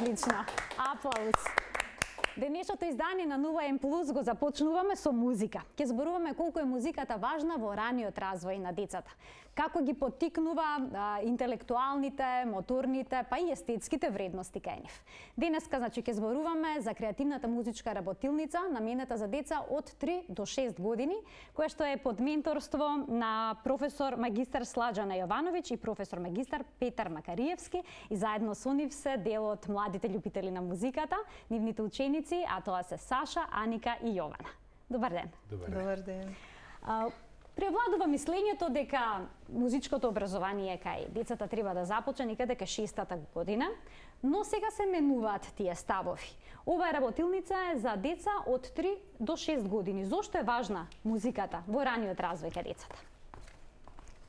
Одлично. Аплауз. Денешното издание на Нова М Плюс го започнуваме со музика. Ке зборуваме колку е музиката важна во раниот развој на децата. Како ги поттикнува интелектуалните, моторните, па и естетските вредности кај нив. Денеска, значи, ке зборуваме за креативната музичка работилница наменета за деца од 3 до 6 години, која што е под менторство на професор магистар Сладжана Јовановиќ и професор магистар Петар Макариевски, и заедно со нив се дел од младите љубители на музиката, нивните ученици, а тоа се Саша, Аника и Јована. Добар ден. Добар ден. Превладува мислењето дека музичкото образование кај децата треба да започне некаде кај 6-та година, но сега се менуваат тие ставови. Оваа работилница е за деца од 3 до 6 години. Зошто е важна музиката во раниот развој кај децата?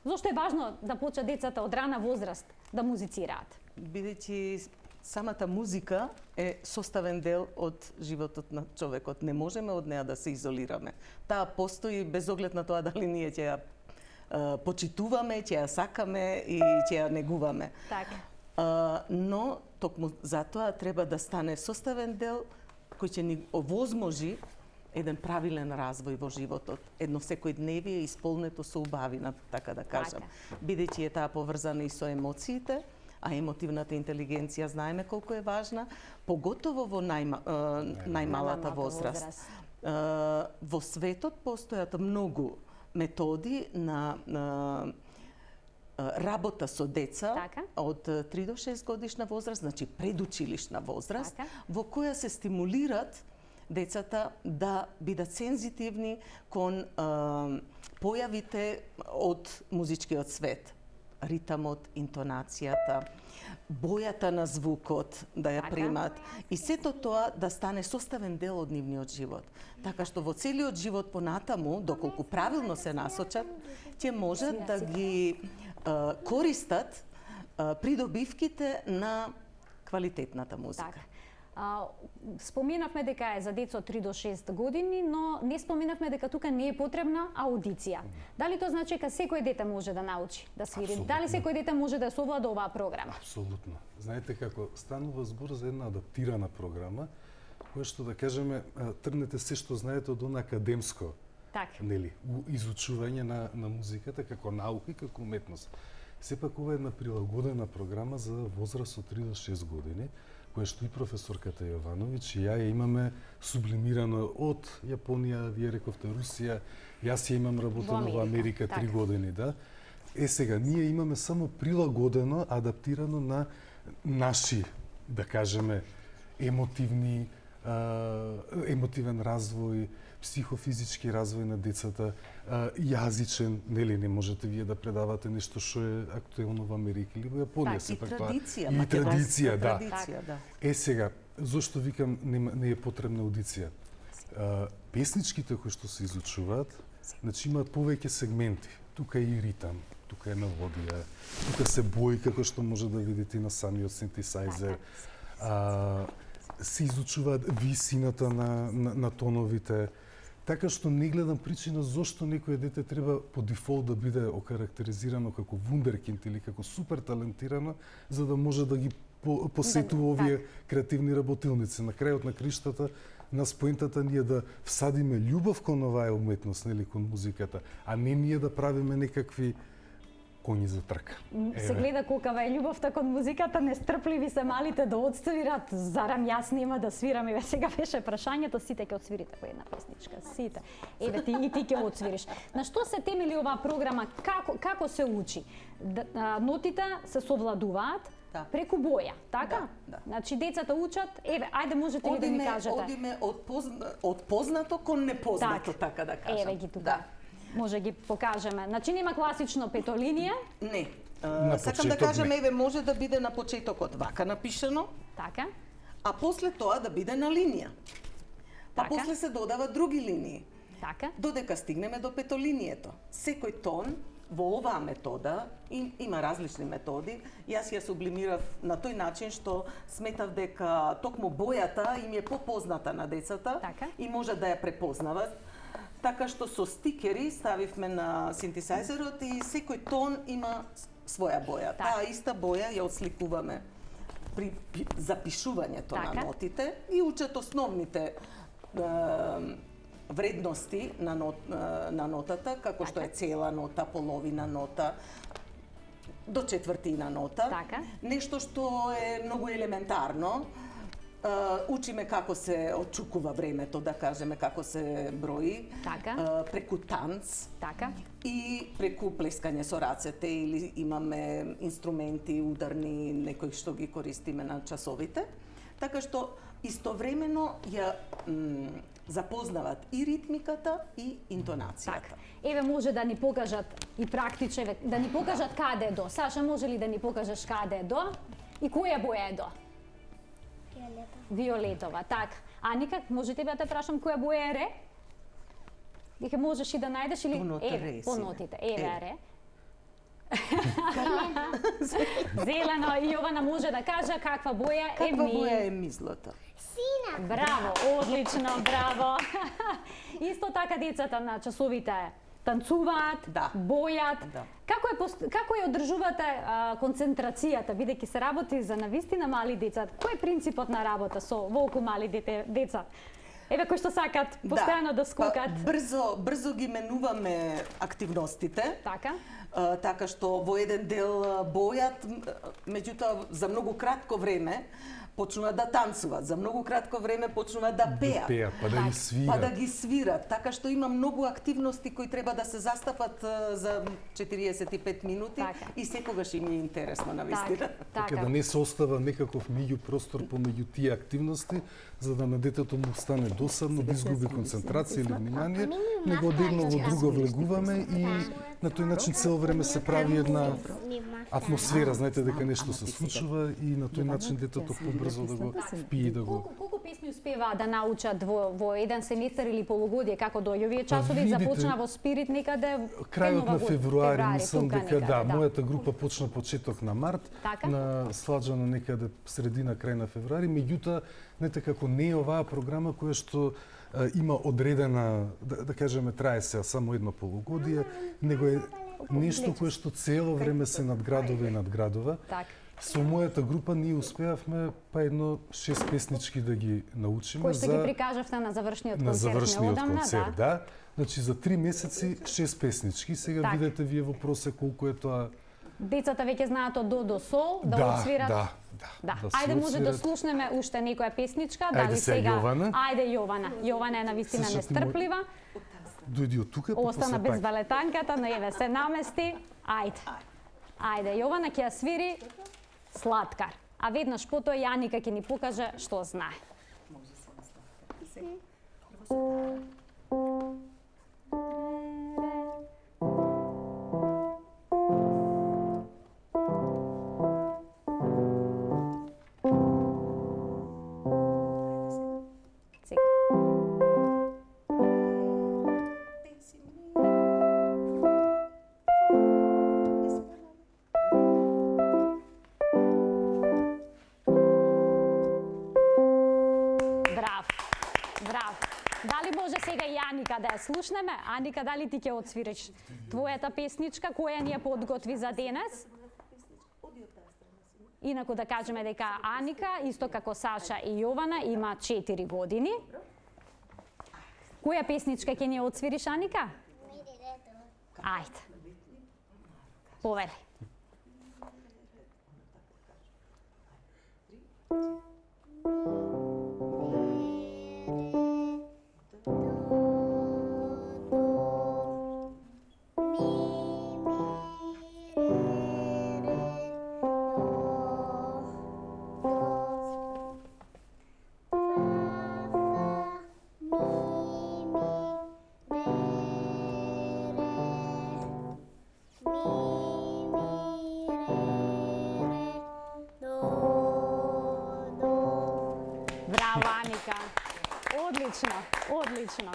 Зошто е важно да почнат децата од рана возраст да музицираат? Бидејќи самата музика е составен дел од животот на човекот. Не можеме од неа да се изолираме. Таа постои без оглед на тоа дали ние ќе ја почитуваме, ќе ја сакаме и ќе ја негуваме. Така. Но токму затоа треба да стане составен дел кој ќе ни овозможи еден правилен развој во животот, едно секојдневие исполнето со убавина, така да кажам. Бидејќи е таа поврзана и со емоциите, а емотивната интелигенција знаеме колку е важна, поготово во најмалата возраст. Во светот постојат многу методи на работа со деца од 3 до 6 годишна возраст, значи предучилишна возраст, во која се стимулират децата да бидат сензитивни кон појавите од музичкиот свет. Ритамот, интонацијата, бојата на звукот да ја примат и сето тоа да стане составен дел од нивниот живот. Така што во целиот живот понатаму, доколку правилно се насочат, ќе можат да ги користат придобивките на квалитетната музика. Споменавме дека е за деца од 3 до 6 години, но не споменавме дека тука не е потребна аудиција. Дали тоа значи дека секој дете може да научи да свири? Абсолютно. Дали секој дете може да се овлада оваа програма? Апсолутно. Знаете како станува збор за една адаптирана програма, која што да кажеме тргнете се што знаете од она академско, нели, изучување на музиката како наука и како уметност. Сепак ова е една прилагодена програма за возраст од 3 до 6 години, која што и професорката Јовановиќ и ја имаме сублимирано од Јапонија, вие рековте Русија, јас ја имам работено во Америка 3 години, да. Сега, ние имаме само прилагодено, адаптирано на наши, да кажеме, емотивен развој, психофизички развој на децата, јазичен, нели, не можете вие да предавате нешто што е актуелно во Америка или во Јапонија, сепак тоа. И традиција, да. Сега, зошто викам не е потребна аудиција? Песничките кои што се изучуваат, значи имаат повеќе сегменти. Тука е и ритам, тука е мелодија, тука се бои како што може да видите на самиот синтесајзер. Се изучуваат висината на тоновите, така што не гледам причина зошто некој дете треба по дефолт да биде окарактеризирано како вундеркинд или како супер талентирано, за да може да ги посетува овие креативни работилници. На крајот на криштата, нас поентата ние да всадиме љубов кон оваа уметност, нели, кон музиката, а не ние да правиме некакви коњи за трка. Се гледа колкава е љубовта кон музиката, нестрпливи се малите да одсвират, зарам јас нема да свирам, еве сега беше прашањето, сите ќе одсвирите по една песничка, сите. Еве ти ќе одсвириш. На што се темели оваа програма, како се учи? Нотите се совладуваат преку боја, така? Значи децата учат, еве, ајде можете ли да ми кажете? Одиме од познато кон непознато, така да кажам. Еве ги тука. Може ги покажеме. Значи нема класично петолинија? Не. Сакам да кажам, еве, може да биде на почетокот вака напишено. Така. А после тоа да биде на линија. Па после се додават други линии. Така. Додека стигнеме до петолинието. Секој тон во оваа метода, има различни методи, јас ја сублимирав на тој начин што сметав дека токму бојата им е попозната на децата и може да ја препознават. Така што со стикери ставивме на синтесајзерот и секој тон има своја боја. Таа иста боја ја отсликуваме при запишувањето на нотите и учат основните вредности на нотата, како што е цела нота, половина нота, до четвртина нота. Нешто што е многу елементарно. Учиме како се отчукува времето, да кажеме, како се брои, преку танц и преку плескање со рацете, или имаме инструменти ударни, некои што ги користиме на часовите. Така што истовремено ја запознават и ритмиката и интонацијата. Еве може да ни покажат и практиче, да ни покажат каде е до. Саша, може ли да ни покажеш каде е до и која боја е до? Виолетова, така. Аника, може тебе да те прашам која боја е ре? Дека можеш и да најдеш или по нотите. Еве ре. Зелено, и Јована може да каже каква боја е ми. Каква боја е ми, Злата? Сина. Браво, одлично, браво. Исто така децата на часовите танцуваат, бојат. Како ја одржувате концентрацијата, бидејќи се работи за навистина мали деца? Кој е принципот на работа со волку мали деца? Еве кои што сакат постојано да скокат. Брзо ги менуваме активностите. Така што во еден дел бојат, меѓутоа за многу кратко време почнуваат да танцуваат, за многу кратко време почнуваат да пеат, па да ги свират. Така што има многу активности кои треба да се застапат за 45 минути и секогаш им е интересно навистина. Така да не се остава некаков меѓупростор помеѓу тие активности, за да на детето му стане досадно, да изгуби концентрација или внимание, него одедно во друго влегуваме и на тој начин цело време се прави една атмосфера, знаете дека нешто се случува и на тој начин детето побрзо да го впие и да го... Колку песни успеваат да научат во еден семестар или полугодие, како дојде овие часови, започна во Спирит некаде крајот на февруари, мислам дека мојата група почна почеток на март, на Сладжана некаде средина крај на февруари, меѓутоа знаете како не е оваа програма која што има одредена, да кажеме, трае се само едно полугодие, него е нешто кое што цело време се надградува и надградува. Со мојата група ние успеавме па едно 6 песнички да ги научиме. Кои што ги прикажавте на завршниот концерт. На завршниот концерт, да. Значи за 3 месеци 6 песнички. Сега видете вие во просек колку е тоа. Децата веќе знаат од до сол, да отсвират. Да. Ајде може да слушнеме уште некоја песничка, дали сега. Ајде Јована. Јована е навистина нестрплива. Дојди од тука, па остана без балетанката, но еве се намести. Ајде Јована ќе ја свири Сладкар. А веднаш потоа Јаника ќе ни покаже што знае. Да ја слушнеме. Аника, дали ти ќе отсвириш твојата песничка, која ни ја подготви за денес? Инаку да кажеме дека Аника, исто како Саша и Јована, има 4 години. Која песничка ќе ни ја отсвириш, Аника? Ајде. Повели. Одлично.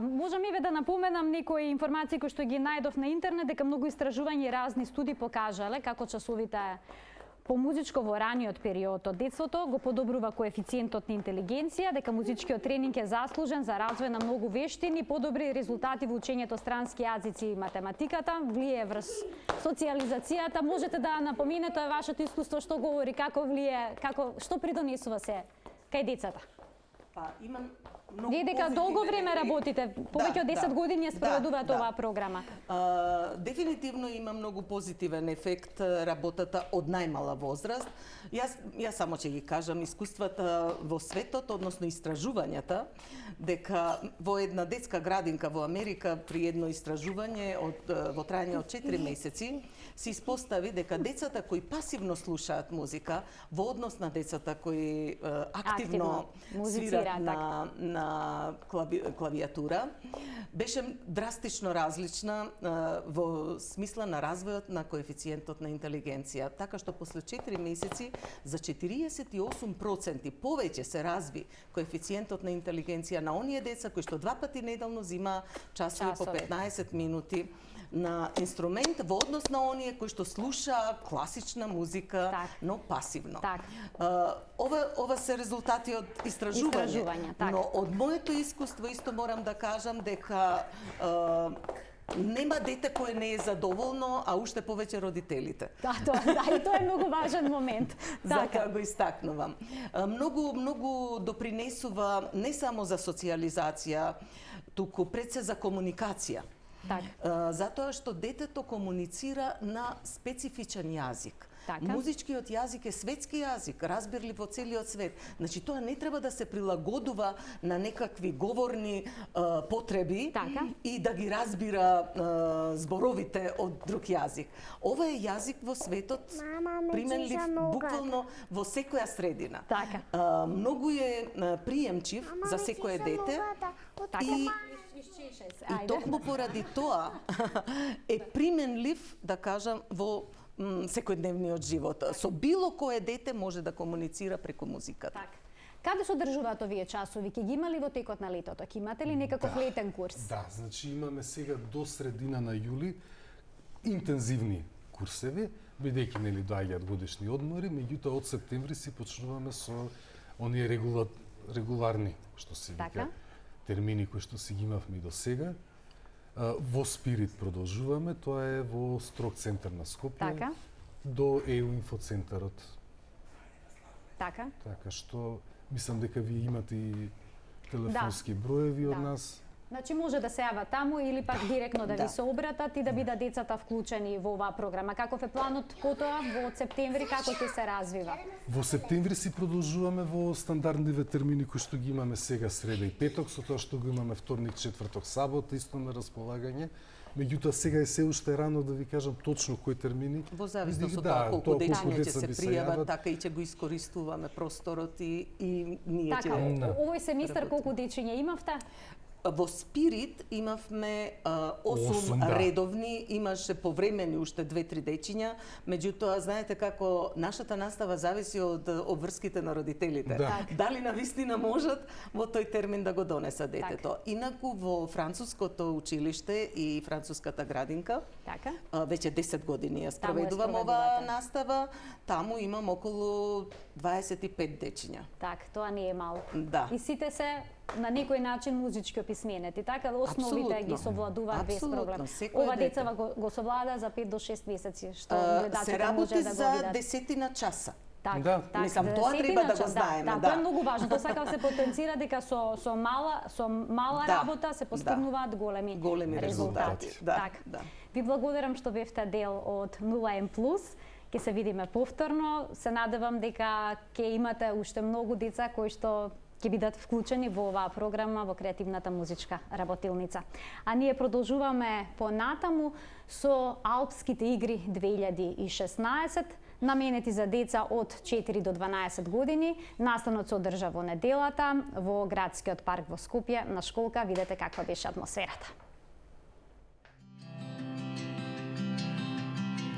Можам еве да напоменам некои информации кои што ги најдов на интернет, дека многу истражувања и разни студии покажале како часовите помузичко во раниот период од детството го подобрува коефициентот на интелигенција, дека музичкиот тренинг е заслужен за развој на многу вештини, подобри резултати во учењето странски јазици и математиката, влие врз социјализацијата. Можете да напоменете вашето искуство, што говори, како влие, што придонесува се кај децата? Имам Вие дека долго време работите, повеќе од 10 години ја спроведуваат оваа програма. Дефинитивно има многу позитивен ефект работата од најмала возраст. Јас само ќе ги кажам искуствата во светот, односно истражувањата, дека во една детска градинка во Америка при едно истражување во трајање од 4 месеци се испостави дека децата кои пасивно слушаат музика во однос на децата кои активно свират на клавиатура, беше драстично различна во смисла на развојот на коефициентот на интелигенција. Така што после 4 месеци за 48% повеќе се разви коефициентот на интелигенција на оние деца кои што 2 пати неделно зима часови по 15 минути на инструмент во однос на оние кои што слушаа класична музика, но пасивно. Ова се резултати од истражување. Но од моето искуство исто морам да кажам дека нема дете кое не е задоволно, а уште повеќе родителите. И тоа е многу важен момент. Така го истакнувам. Многу допринесува не само за социјализација, туку пред се за комуникација. Затоа што детето комуницира на специфичен јазик. Музичкиот јазик е светски јазик, разбирлив во целиот свет. Значи, тоа не треба да се прилагодува на некакви говорни потреби и да ги разбира зборовите од друг јазик. Ова е јазик во светот применлив буквално во секоја средина. Многу е приемчив за секое дете и токму поради тоа е применлив, да кажам, во секојдневниот живот. Со било кое дете може да комуницира преку музиката. Каде се одржуваат овие часови? Ќе ги имали во текот на летото? Ќе имате ли некаков летен курс? Да, значи имаме сега до средина на јули интензивни курсеви, бидејќи нели доаѓаат годишни одмори, меѓутоа од септември си почнуваме со оние регуларни, што се вика, термини кои што си ги имавме и до сега. Во Спирит продолжуваме, тоа е во Строг центар на Скопје, до ЕУ инфоцентарот. Така што мислам дека вие имате и телефонски броеви од нас. Значи може да се јава таму или пак директно да ви се обратат и да бидат децата вклучени во оваа програма. Каков е планот потоа во септември, како ќе се развива? Во септември си продолжуваме во стандардните термини кои што ги имаме сега среда и петок, со тоа што го имаме вторник, четврток, сабота исто на располагање. Меѓутоа сега е се уште рано да ви кажам точно кои термини. Во зависност од тоа колку дечиња ќе се пријават, така и ќе го искористуваме просторот и ние ќе... Овој семестар колку дечиња имавте? Во Спирит имавме 8 редовни, имаше повремени уште 2-3 дечиња, меѓутоа знаете како нашата настава зависи од обврските на родителите. Дали навистина можат во тој термин да го донесат детето. Инаку во француското училиште и француската градинка, веќе 10 години ја спроведувам оваа настава, таму имам околу 25 дечиња. Тоа не е мало. И сите се на некој начин музички описменети, така основите ги совладуваат без проблем. Ова деца го совлада за 5 до 6 месеци, што гледачите може да го видат. Се работи за 10 часа. Мислам, тоа треба да го знаеме. Тоа е многу важно. Тоа сакам се потенцира дека со мала работа се постигнуваат големи резултати. Ви благодарам што бевте дел од 0M+. Ќе се видиме повторно. Се надевам дека ќе имате уште многу деца кои што ќе бидат вклучени во оваа програма во креативната музичка работилница. А ние продолжуваме понатаму со Алпските игри 2016, наменети за деца од 4 до 12 години. Настанот се одржа во неделата во градскиот парк во Скопје на школка. Видете каква беше атмосферата.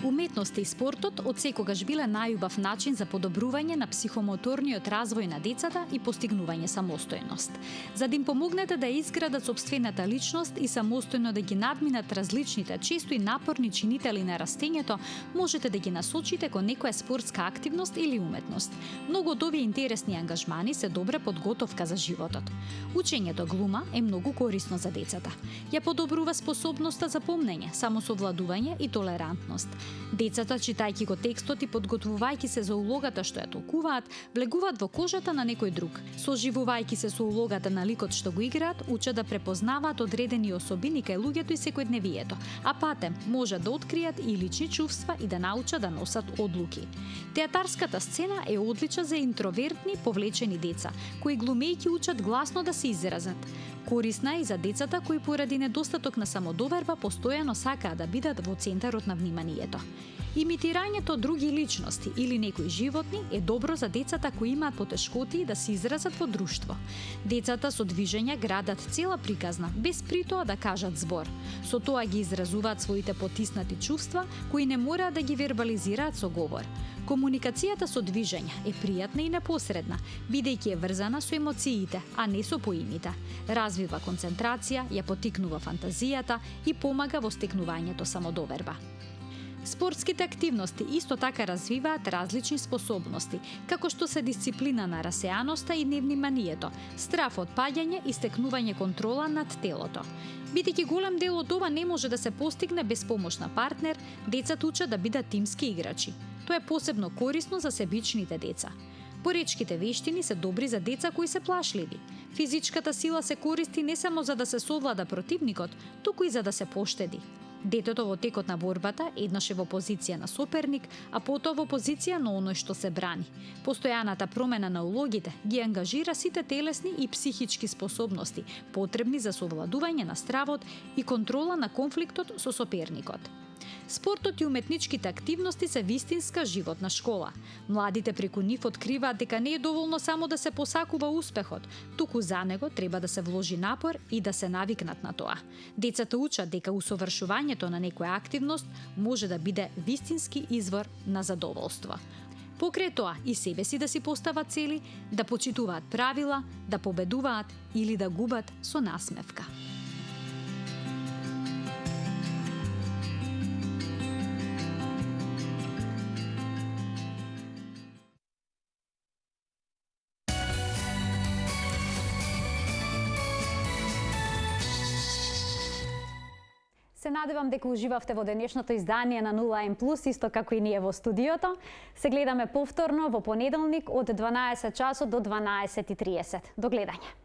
Уметноста и спортот од секогаш биле најубав начин за подобрување на психомоторниот развој на децата и постигнување самостојност. За да им помогнете да изградат сопствената личност и самостојно да ги надминат различните, често и напорни чинители на растењето, можете да ги насочите кон некоја спортска активност или уметност. Многу од овие интересни ангажмани се добра подготовка за животот. Учењето глума е многу корисно за децата. Ја подобрува способноста за помнење, самосовладување и толерантност. Децата, читајќи го текстот и подготвувајќи се за улогата што ја толкуваат, влегуваат во кожата на некој друг. Соживувајќи се со улогата на ликот што го играат, учат да препознаваат одредени особини кај луѓето и секојдневието, а патем може да откријат и лични чувства и да научат да носат одлуки. Театарската сцена е одлична за интровертни, повлечени деца, кои глумејќи учат гласно да се изразат. Корисна е и за децата кои поради недостаток на самодоверба постојано сакаат да бидат во центарот на вниманието. Имитирањето од други личности или некои животни е добро за децата кои имаат потешкоти да се изразат во друштво. Децата со движење градат цела приказна, без притоа да кажат збор. Со тоа ги изразуваат своите потиснати чувства, кои не мораат да ги вербализираат со говор. Комуникацијата со движење е пријатна и непосредна, бидејќи е врзана со емоциите, а не со поимите. Развива концентрација, ја поттикнува фантазијата и помага во стекнувањето самодоверба. Спортските активности исто така развиваат различни способности, како што се дисциплина на расеаноста и невниманието, страф од паѓање и стекнување контрола над телото. Бидејќи голем дел од ова не може да се постигне без помош на партнер, децата учат да бидат тимски играчи. Тоа е посебно корисно за себичните деца. Поречките вештини се добри за деца кои се плашливи. Физичката сила се користи не само за да се совлада противникот, туку и за да се поштеди. Детето во текот на борбата еднаш е во позиција на соперник, а потоа во позиција на оној што се брани. Постојаната промена на улогите ги ангажира сите телесни и психички способности, потребни за совладување на стравот и контрола на конфликтот со соперникот. Спортот и уметничките активности се вистинска животна школа. Младите преку нив откриваат дека не е доволно само да се посакува успехот, туку за него треба да се вложи напор и да се навикнат на тоа. Децата учат дека усовршувањето на некоја активност може да биде вистински извор на задоволство. Покрај тоа и себе си да си постават цели, да почитуваат правила, да победуваат или да губат со насмевка. Се надевам дека уживавте во денешното издание на 0N+, исто како и ние во студиото. Се гледаме повторно во понеделник од 12 часот до 12:30. До гледање.